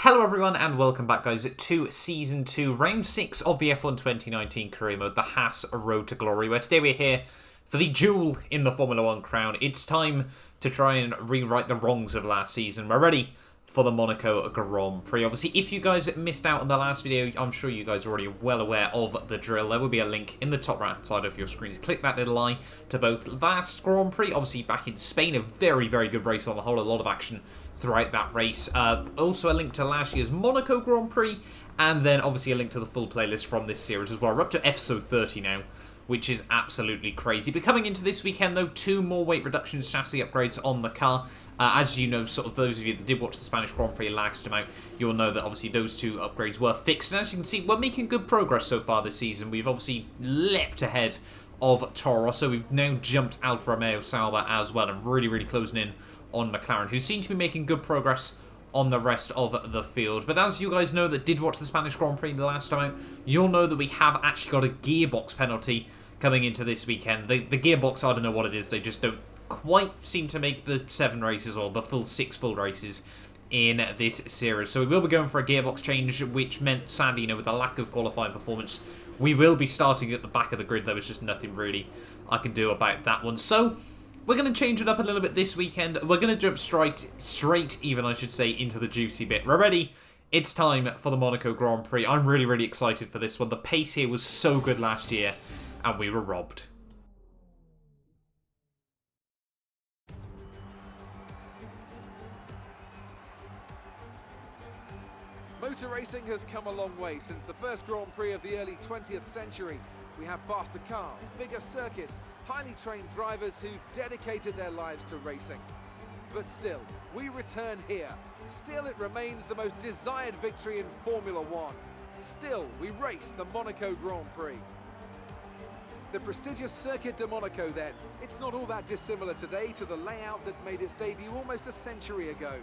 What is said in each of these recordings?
Hello everyone and welcome back guys to Season 2, Round 6 of the F1 2019 Career Mode, the HAAS Road to Glory, where today we're here for the duel in the Formula 1 crown. It's time to try and rewrite the wrongs of last season. We're ready for the Monaco Grand Prix. Obviously, if you guys missed out on the last video, I'm sure you guys are already well aware of the drill. There will be a link in the top right hand side of your screen. Click that little eye to both last Grand Prix, obviously back in Spain, a very, very good race on the whole, a lot of action throughout that race. Also a link to last year's Monaco Grand Prix, and then obviously a link to the full playlist from this series as well. We're up to episode 30 now, which is absolutely crazy. But coming into this weekend though, 2 more weight reduction chassis upgrades on the car. As you know, sort of those of you that did watch the Spanish Grand Prix last time out, you'll know that obviously those 2 upgrades were fixed. And as you can see, we're making good progress so far this season. We've obviously leapt ahead of Toro Rosso. We've now jumped Alfa Romeo Sauber as well, and really closing in on Mclaren, who seem to be making good progress on the rest of the field. But as you guys know that did watch the Spanish Grand Prix the last time out, you'll know that we have actually got a gearbox penalty coming into this weekend. The gearbox, I don't know what it is, they just don't quite seem to make the 7 races or the full 6 full races in this series. So we will be going for a gearbox change, which meant, sadly, you know, with the lack of qualifying performance, we will be starting at the back of the grid. There was just nothing really I can do about that one. So we're going to change it up a little bit this weekend. We're going to jump straight even, I should say, into the juicy bit. We're ready. It's time for the Monaco Grand Prix. I'm really excited for this one. The pace here was so good last year, and we were robbed. Motor racing has come a long way since the first Grand Prix of the early 20th century. We have faster cars, bigger circuits, highly trained drivers who've dedicated their lives to racing. But still, we return here. Still, it remains the most desired victory in Formula 1. Still, we race the Monaco Grand Prix. The prestigious Circuit de Monaco then. It's not all that dissimilar today to the layout that made its debut almost a century ago.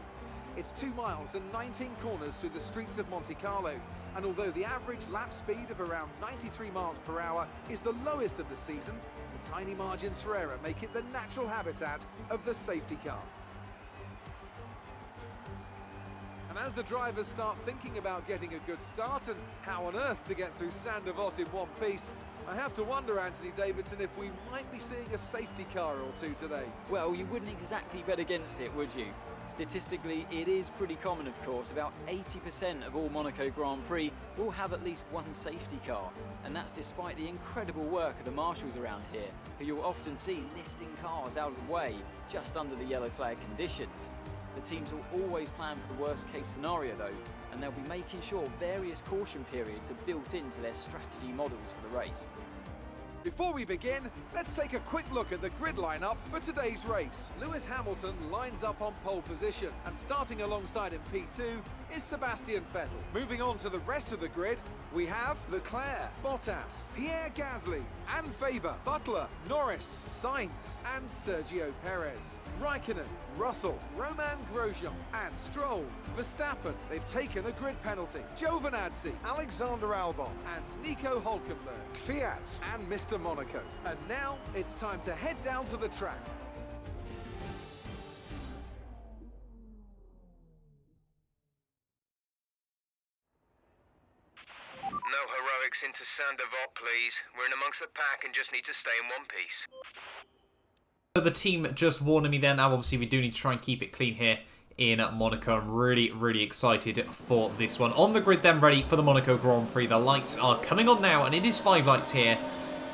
It's 2 miles and 19 corners through the streets of Monte Carlo, and although the average lap speed of around 93 miles per hour is the lowest of the season, the tiny margins for error make it the natural habitat of the safety car. And as the drivers start thinking about getting a good start and how on earth to get through Saint-Devote in one piece, I have to wonder, Anthony Davidson, if we might be seeing a safety car or 2 today. Well, you wouldn't exactly bet against it, would you? Statistically, it is pretty common, of course. About 80% of all Monaco Grand Prix will have at least 1 safety car. And that's despite the incredible work of the marshals around here, who you'll often see lifting cars out of the way just under the yellow flag conditions. The teams will always plan for the worst case scenario though, and they'll be making sure various caution periods are built into their strategy models for the race. Before we begin, let's take a quick look at the grid lineup for today's race. Lewis Hamilton lines up on pole position, and starting alongside in P2 is Sebastian Vettel. Moving on to the rest of the grid, we have Leclerc, Bottas, Pierre Gasly, and Faber, Butler, Norris, Sainz, and Sergio Perez. Raikkonen, Russell, Romain Grosjean, and Stroll. Verstappen, they've taken a grid penalty. Giovinazzi, Alexander Albon, and Nico Hülkenberg. Fiat, and Mr. Monaco. And now it's time to head down to the track. No heroics into Saint-Devote, please. We're in amongst the pack and just need to stay in one piece. So the team just warning me then. Now obviously we do need to try and keep it clean here in Monaco. I'm really excited for this one. On the grid then, ready for the Monaco Grand Prix. The lights are coming on now, and it is 5 lights here.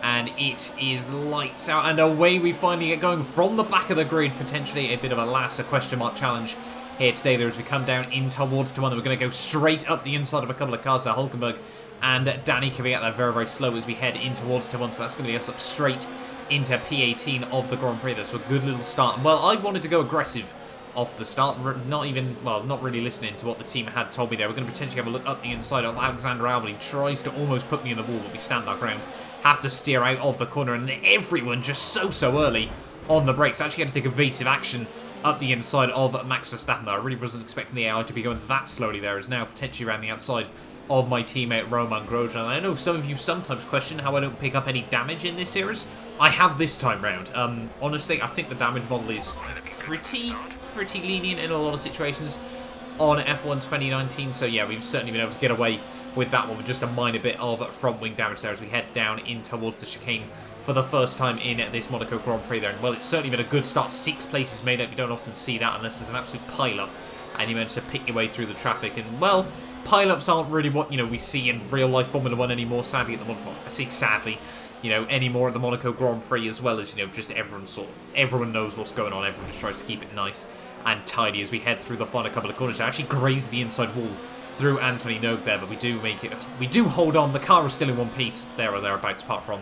And it is lights out, and away we finally get going from the back of the grid. Potentially a bit of a question mark challenge here today there as we come down in towards to one. We're going to go straight up the inside of a couple of cars there. Hülkenberg and Danny coming out there very slow as we head in towards to one. So that's going to get us up straight into P18 of the Grand Prix. That's a good little start. Well, I wanted to go aggressive off the start, not really listening to what the team had told me there. We're going to potentially have a look up the inside of Alexander Albon. He tries to almost put me in the wall, but we stand our ground. Have to steer out of the corner, and everyone just so early on the brakes. Actually had to take evasive action up the inside of Max Verstappen there. I really wasn't expecting the AI to be going that slowly there. Is now potentially around the outside of my teammate Romain Grosjean. I know some of you sometimes question how I don't pick up any damage in this series. I have this time round. Honestly, I think the damage model is pretty lenient in a lot of situations. on F1 2019. So yeah, we've certainly been able to get away with that one with just a minor bit of front wing damage there as we head down in towards the chicane for the first time in this Monaco Grand Prix there. And well, it's certainly been a good start. 6 places made up. You don't often see that unless there's an absolute pile-up and you manage to pick your way through the traffic. And well, pile-ups aren't really what, you know, we see in real-life Formula 1 anymore, sadly, at the moment. Well, I say sadly, you know, anymore at the Monaco Grand Prix, as well as, you know, just everyone knows what's going on. Everyone just tries to keep it nice and tidy as we head through the final couple of corners. I actually grazed the inside wall through Anthony Nogue there, but we do hold on. The car is still in one piece there or thereabouts, apart from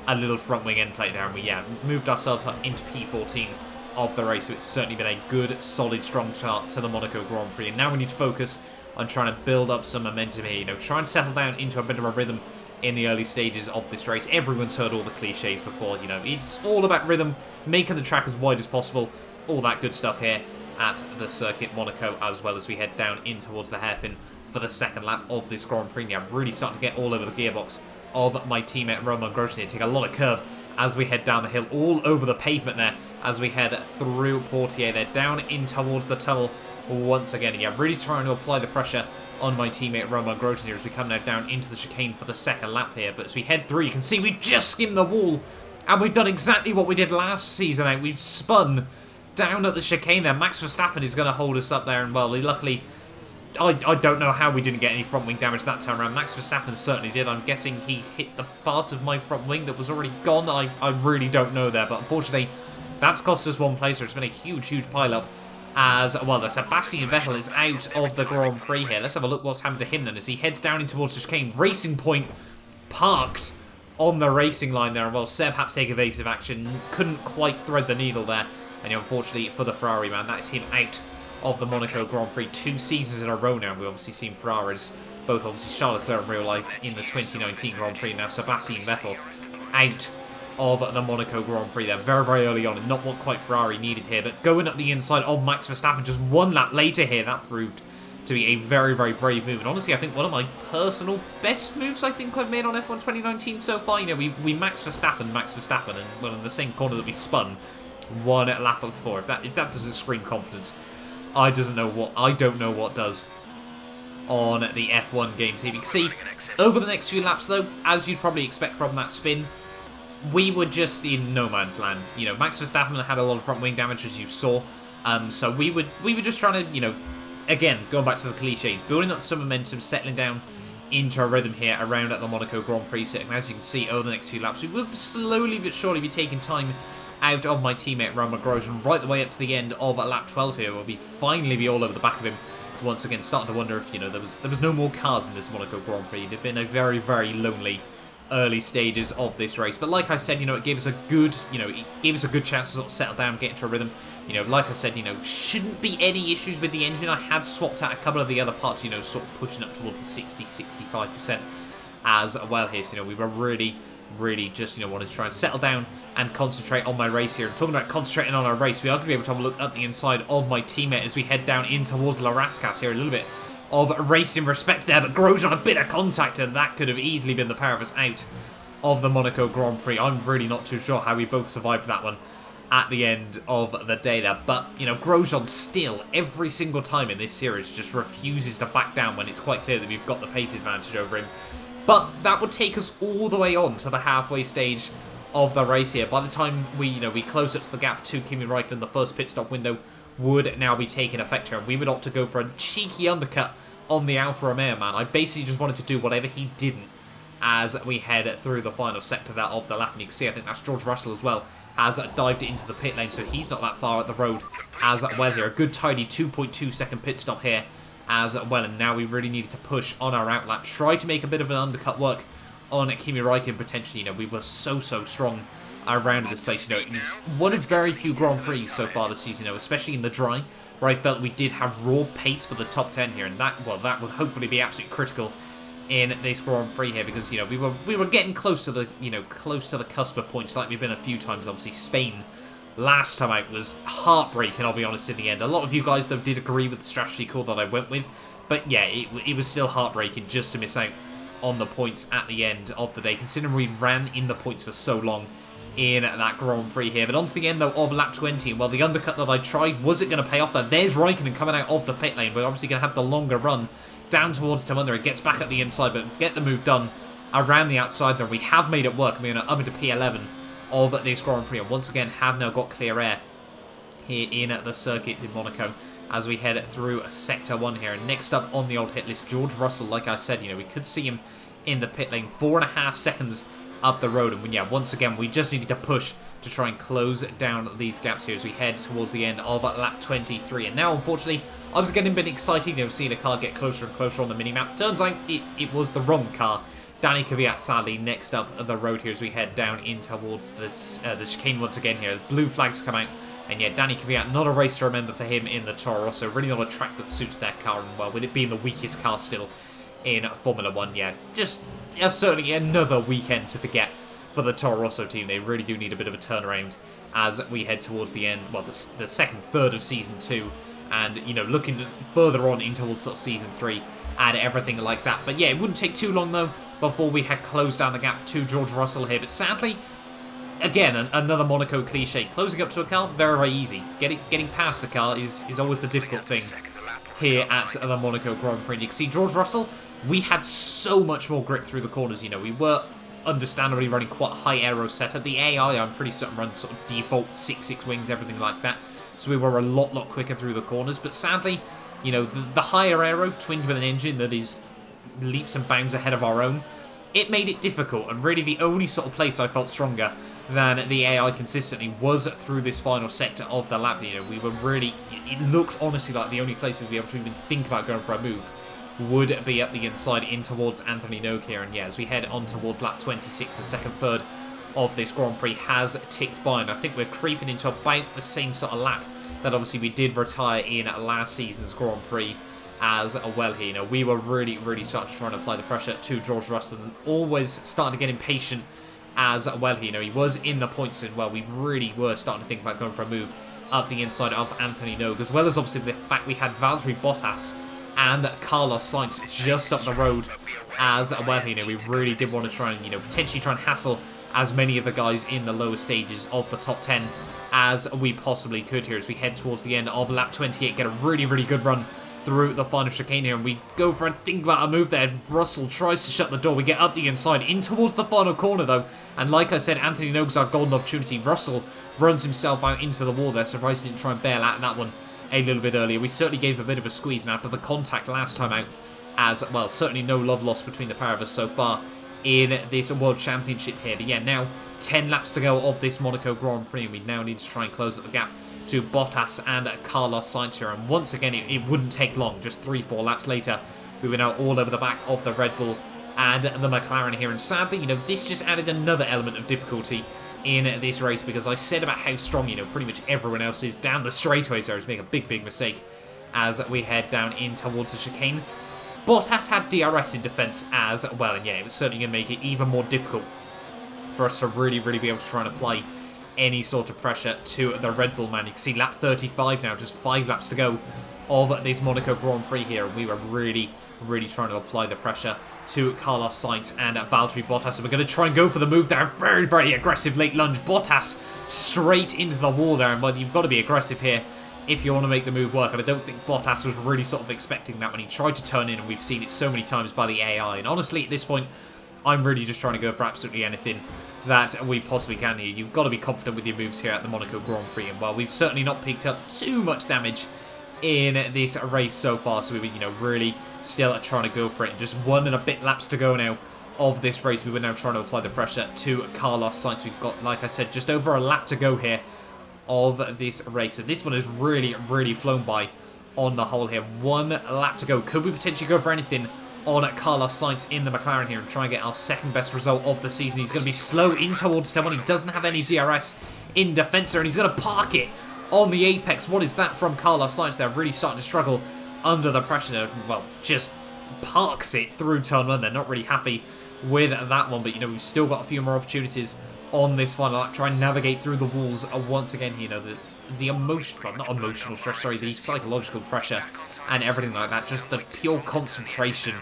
a little front wing end plate there, and we moved ourselves up into P14 of the race. So it's certainly been a good, solid, strong start to the Monaco Grand Prix, and now we need to focus on trying to build up some momentum here. You know, try and settle down into a bit of a rhythm in the early stages of this race. Everyone's heard all the cliches before. You know, it's all about rhythm, making the track as wide as possible, all that good stuff here at the circuit Monaco, as well as we head down in towards the hairpin for the second lap of this Grand Prix. Yeah, I'm really starting to get all over the gearbox of my teammate Romain Grosjean here. Take a lot of curb as we head down the hill, all over the pavement there, as we head through Portier there, down in towards the tunnel once again. Yeah, really trying to apply the pressure on my teammate Romain Grosjean here as we come now down into the chicane for the second lap here. But as we head through, you can see we just skimmed the wall, and we've done exactly what we did last season out. We've spun down at the chicane there. Max Verstappen is going to hold us up there, and well, luckily, I don't know how we didn't get any front wing damage that time around. Max Verstappen certainly did. I'm guessing he hit the part of my front wing that was already gone. I really don't know there, but unfortunately, that's cost us one place. It's been a huge, huge pile-up as well. Sebastian Vettel is out of the Grand Prix here. Let's have a look what's happened to him then as he heads down in towards the chicane. Racing Point parked on the racing line there. Well, Seb had to take evasive action. Couldn't quite thread the needle there. And unfortunately for the Ferrari man, that is him out of the Monaco Grand Prix 2 seasons in a row now. We've obviously seen Ferraris, both obviously Charles Leclerc in real life in the 2019 Grand Prix, now Sebastian Vettel out of the Monaco Grand Prix there very, very early on, and not what quite Ferrari needed here, but going up the inside of Max Verstappen just 1 lap later here, that proved to be a very, very brave move. And honestly, I think one of my personal best moves I think I've made on F1 2019 so far. You know, we Max Verstappen, and well, in the same corner that we spun 1 lap before. If that doesn't scream confidence, I don't know what does on the F1 games here. You can see over the next few laps though, as you'd probably expect from that spin, we were just in no man's land. You know, Max Verstappen had a lot of front wing damage, as you saw. So we were just trying to, you know, again, going back to the cliches, building up some momentum, settling down into a rhythm here around at the Monaco Grand Prix circuit. And as you can see, over the next few laps, we will slowly but surely be taking time out of my teammate Romain Grosjean right the way up to the end of lap 12 here, where we finally be all over the back of him once again, starting to wonder if, you know, there was no more cars in this Monaco Grand Prix. It had been a very, very lonely early stages of this race, but like I said, you know, it gave us a good chance to sort of settle down, get into a rhythm. You know, like I said, you know, shouldn't be any issues with the engine. I had swapped out a couple of the other parts, you know, sort of pushing up towards the 60-65% as well here. So, you know, we were really just, you know, wanted to try and settle down and concentrate on my race here. And talking about concentrating on our race, we are going to be able to have a look up the inside of my teammate as we head down in towards La Rascasse here. A little bit of racing respect there, but Grosjean a bit of contact, and that could have easily been the pair of us out of the Monaco Grand Prix. I'm really not too sure how we both survived that one at the end of the day there. But, you know, Grosjean still, every single time in this series, just refuses to back down when it's quite clear that we've got the pace advantage over him. But that would take us all the way on to the halfway stage of the race here. By the time we close up to the gap to Kimi Räikkönen, the first pit stop window would now be taking effect here, and we would opt to go for a cheeky undercut on the Alfa Romeo man. I basically just wanted to do whatever he didn't as we head through the final sector there of the lap, and you can see I think that's George Russell as well has dived into the pit lane, so he's not that far at the road as well here. A good tidy 2.2 second pit stop here as well, and now we really needed to push on our outlap, try to make a bit of an undercut work on Kimi Räikkönen potentially. You know, we were so strong around this place. You know, it was one of very few Grand Prix so far this season, you know, especially in the dry, where I felt we did have raw pace for the top 10 here, and that would hopefully be absolutely critical in this Grand Prix here, because, you know, we were getting close to the, you know, close to the cusp of points like we've been a few times. Obviously, Spain last time out was heartbreaking, I'll be honest, in the end. A lot of you guys, though, did agree with the strategy call that I went with, but yeah, it was still heartbreaking just to miss out on the points at the end of the day, considering we ran in the points for so long in that Grand Prix here. But onto the end, though, of lap 20. And, well, the undercut that I tried, was it going to pay off, though? There's Raikkonen coming out of the pit lane. We're obviously going to have the longer run down towards Tom Under. It gets back at the inside, but get the move done around the outside there. We have made it work. We're going to up into P11 of this Grand Prix. And once again, have now got clear air here in the circuit in Monaco as we head through Sector 1 here. And next up on the old hit list, George Russell. Like I said, we could see him in the pit lane 4.5 seconds up the road. And yeah, once again, we just needed to push to try and close down these gaps here as we head towards the end of lap 23. And now, unfortunately, I was getting a bit excited, seeing the car get closer and closer on the minimap. Turns out it was the wrong car. Danny Kvyat, sadly, next up the road here as we head down in towards this, the chicane once again here. Blue flags come out. And yeah, Danny Kvyat, not a race to remember for him in the Toro Rosso. Really not a track that suits that car. And well, with it being the weakest car still in Formula 1, yeah, just certainly another weekend to forget for the Toro Rosso team. They really do need a bit of a turnaround as we head towards the end, well, the second third of Season 2. And, looking further on into towards sort of Season 3 and everything like that. But yeah, it wouldn't take too long, though, before we had closed down the gap to George Russell here. But sadly, again, another Monaco cliche. Closing up to a car, very, very easy. Getting past the car is always the difficult thing here at the Monaco Grand Prix. You can see George Russell, we had so much more grip through the corners. We were understandably running quite a high aero setup. The AI, I'm pretty certain, runs sort of default 6.6 wings, everything like that. So we were a lot quicker through the corners. But sadly, the higher aero, twinned with an engine that is leaps and bounds ahead of our own, it made it difficult. And really the only sort of place I felt stronger than the AI consistently was through this final sector of the lap. We were really, it looked honestly like the only place we'd be able to even think about going for a move would be up the inside in towards Anthony Nogue here. And yeah, as we head on towards lap 26, the second third of this Grand Prix has ticked by, and I think we're creeping into about the same sort of lap that obviously we did retire in last season's Grand Prix as well here. We were really starting to try and apply the pressure to George Russell, and always starting to get impatient as well here. He was in the points, and well, we really were starting to think about going for a move up the inside of Anthony Nogue, as well as obviously the fact we had Valtteri Bottas and Carlos Sainz just up the road as well here. We really did want to try and, potentially try and hassle as many of the guys in the lower stages of the top 10 as we possibly could here as we head towards the end of lap 28, get a really good run through the final chicane here, and we go for a think about a move there. Russell tries to shut the door. We get up the inside in towards the final corner, though, and like I said, Anthony Nogue's our golden opportunity. Russell runs himself out into the wall there. Surprised he didn't try and bail out that one a little bit earlier. We certainly gave a bit of a squeeze, and after the contact last time out, as well, certainly no love lost between the pair of us so far in this World Championship here. But yeah, now 10 laps to go of this Monaco Grand Prix, and we now need to try and close up the gap to Bottas and Carlos Sainz here. And once again, it wouldn't take long. Just 3-4 laps later, we were now all over the back of the Red Bull and the McLaren here. And sadly, this just added another element of difficulty in this race, because I said about how strong, pretty much everyone else is down the straightaways there. Is making a big mistake as we head down in towards the chicane. Bottas had DRS in defense as well, and yeah, it was certainly going to make it even more difficult for us to really be able to try and apply any sort of pressure to the Red Bull man. You can see lap 35 now, just 5 laps to go of this Monaco Grand Prix here. We were really trying to apply the pressure to Carlos Sainz and Valtteri Bottas. And we're going to try and go for the move there. Very aggressive late lunge. Bottas straight into the wall there. And you've got to be aggressive here if you want to make the move work. And I don't think Bottas was really sort of expecting that when he tried to turn in. And we've seen it so many times by the AI. And honestly, at this point, I'm really just trying to go for absolutely anything that we possibly can here. You've got to be confident with your moves here at the Monaco Grand Prix. And while we've certainly not picked up too much damage in this race so far, so we were, really still trying to go for it. Just 1 and a bit laps to go now of this race. We were now trying to apply the pressure to Carlos Sainz. We've got, like I said, just over a lap to go here of this race. And this one has really flown by on the whole here. 1 lap to go. Could we potentially go for anything on Carlos Sainz in the McLaren here and try and get our second best result of the season? He's going to be slow in towards turn 1. He doesn't have any DRS in defense there, and he's going to park it on the apex. What is that from Carlos Sainz there? Really starting to struggle under the pressure there. Well, just parks it through turn 1. They're not really happy with that one, but we've still got a few more opportunities on this final lap. Try and navigate through the walls once again. The emotional, well, not emotional stress, sorry, the psychological pressure and everything like that. Just the pure concentration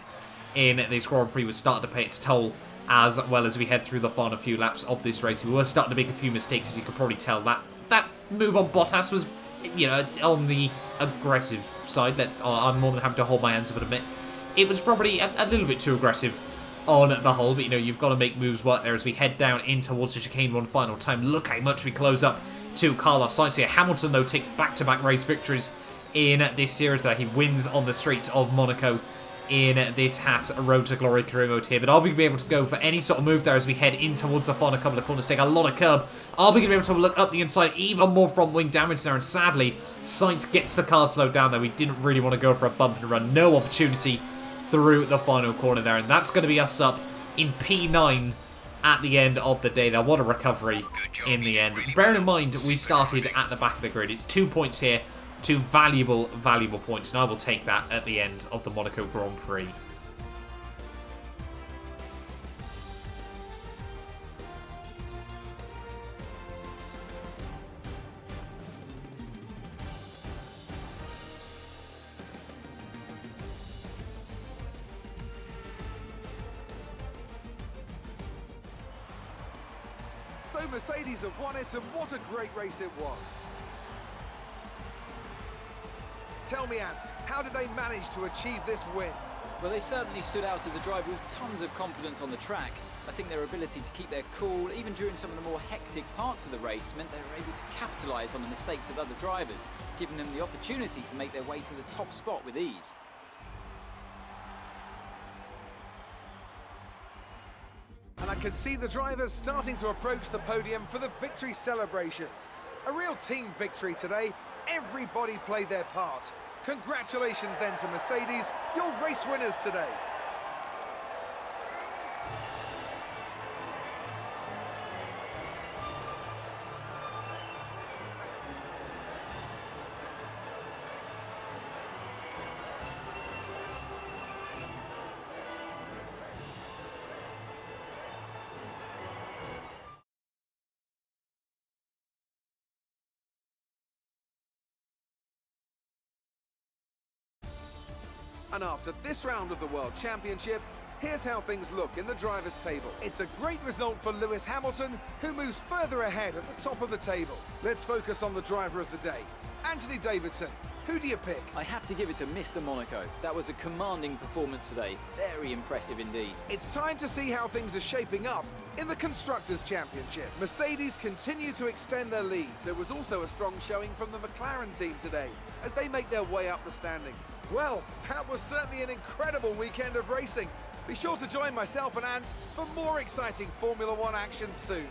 in this Grand Prix was starting to pay its toll as well as we head through the final few laps of this race. We were starting to make a few mistakes, as you could probably tell. That move on Bottas was, you know, on the aggressive side. I'm more than happy to hold my hands up and admit it was probably a little bit too aggressive on the whole. But, you know, you've got to make moves work there as we head down in towards the chicane one final time. Look how much we close up to Carlos Sainz here. Hamilton, though, takes back-to-back race victories in this series there. He wins on the streets of Monaco in this HAAS Road to Glory career mode here. But are we going to be able to go for any sort of move there as we head in towards the final couple of corners? Take a lot of curb. Are we going to be able to look up the inside? Even more front wing damage there. And sadly, Sainz gets the car slowed down there. We didn't really want to go for a bump and run. No opportunity through the final corner there. And that's going to be us up in P9 at the end of the day. Now, what a recovery in the end. Bearing in mind, we started at the back of the grid. It's 2 points here. 2 valuable points, and I will take that at the end of the Monaco Grand Prix. So Mercedes have won it, and what a great race it was. Tell me, Ant, how did they manage to achieve this win? Well, they certainly stood out as a driver with tons of confidence on the track. I think their ability to keep their cool, even during some of the more hectic parts of the race, meant they were able to capitalise on the mistakes of other drivers, giving them the opportunity to make their way to the top spot with ease. And I can see the drivers starting to approach the podium for the victory celebrations. A real team victory today. Everybody played their part. Congratulations then to Mercedes, your race winners today. And after this round of the World Championship, here's how things look in the drivers' table. It's a great result for Lewis Hamilton, who moves further ahead at the top of the table. Let's focus on the driver of the day. Anthony Davidson, who do you pick? I have to give it to Mr. Monaco. That was a commanding performance today. Very impressive indeed. It's time to see how things are shaping up in the Constructors' Championship. Mercedes continue to extend their lead. There was also a strong showing from the Mclaren team today as they make their way up the standings. Well, that was certainly an incredible weekend of racing. Be sure to join myself and Ant for more exciting Formula One action soon.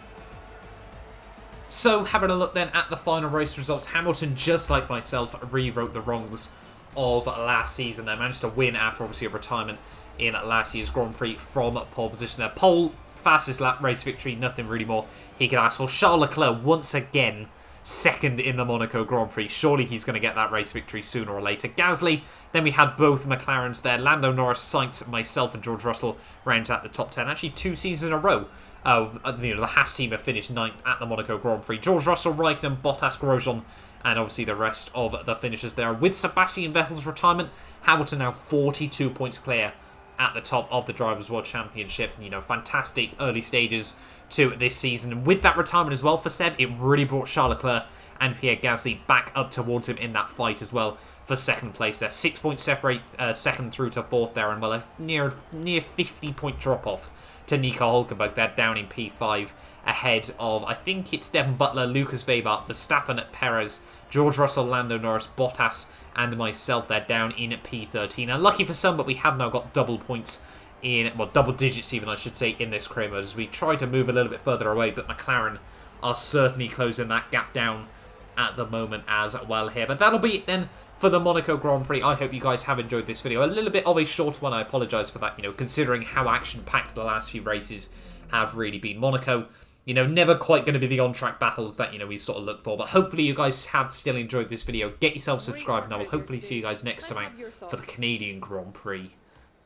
So, having a look then at the final race results, Hamilton, just like myself, rewrote the wrongs of last season. They managed to win after, obviously, a retirement in last year's Grand Prix from pole position there. Pole, fastest lap race victory, nothing really more he could ask for. Charles Leclerc, once again, second in the Monaco Grand Prix. Surely he's going to get that race victory sooner or later. Gasly, then we had both McLarens there. Lando Norris, Sainz, myself and George Russell round at the top 10. Actually, 2 seasons in a row. You know, the HAAS team have finished 9th at the Monaco Grand Prix. George Russell, Raikkonen, Bottas, Grosjean, and obviously the rest of the finishers there. With Sebastian Vettel's retirement, Hamilton now 42 points clear at the top of the Drivers' World Championship. You know, fantastic early stages to this season. And with that retirement as well for Seb, it really brought Charles Leclerc and Pierre Gasly back up towards him in that fight as well for second place there. 6 points separate second through to fourth there, and well, a near 50-point drop-off to Nico Hülkenberg. They're down in P5 ahead of, I think it's Devon Butler, Lucas Weber, Verstappen, Perez, George Russell, Lando Norris, Bottas, and myself. They're down in P13. And lucky for some, but we have now got double points in, well, double digits even, I should say, in this career mode as we try to move a little bit further away, but McLaren are certainly closing that gap down at the moment as well here. But that'll be it then for the Monaco Grand Prix. I hope you guys have enjoyed this video. A little bit of a short one, I apologise for that, you know, considering how action-packed the last few races have really been. Monaco, you know, never quite going to be the on-track battles that, you know, we sort of look for. But hopefully you guys have still enjoyed this video. Get yourself subscribed, and I will hopefully see you guys next time for the Canadian Grand Prix.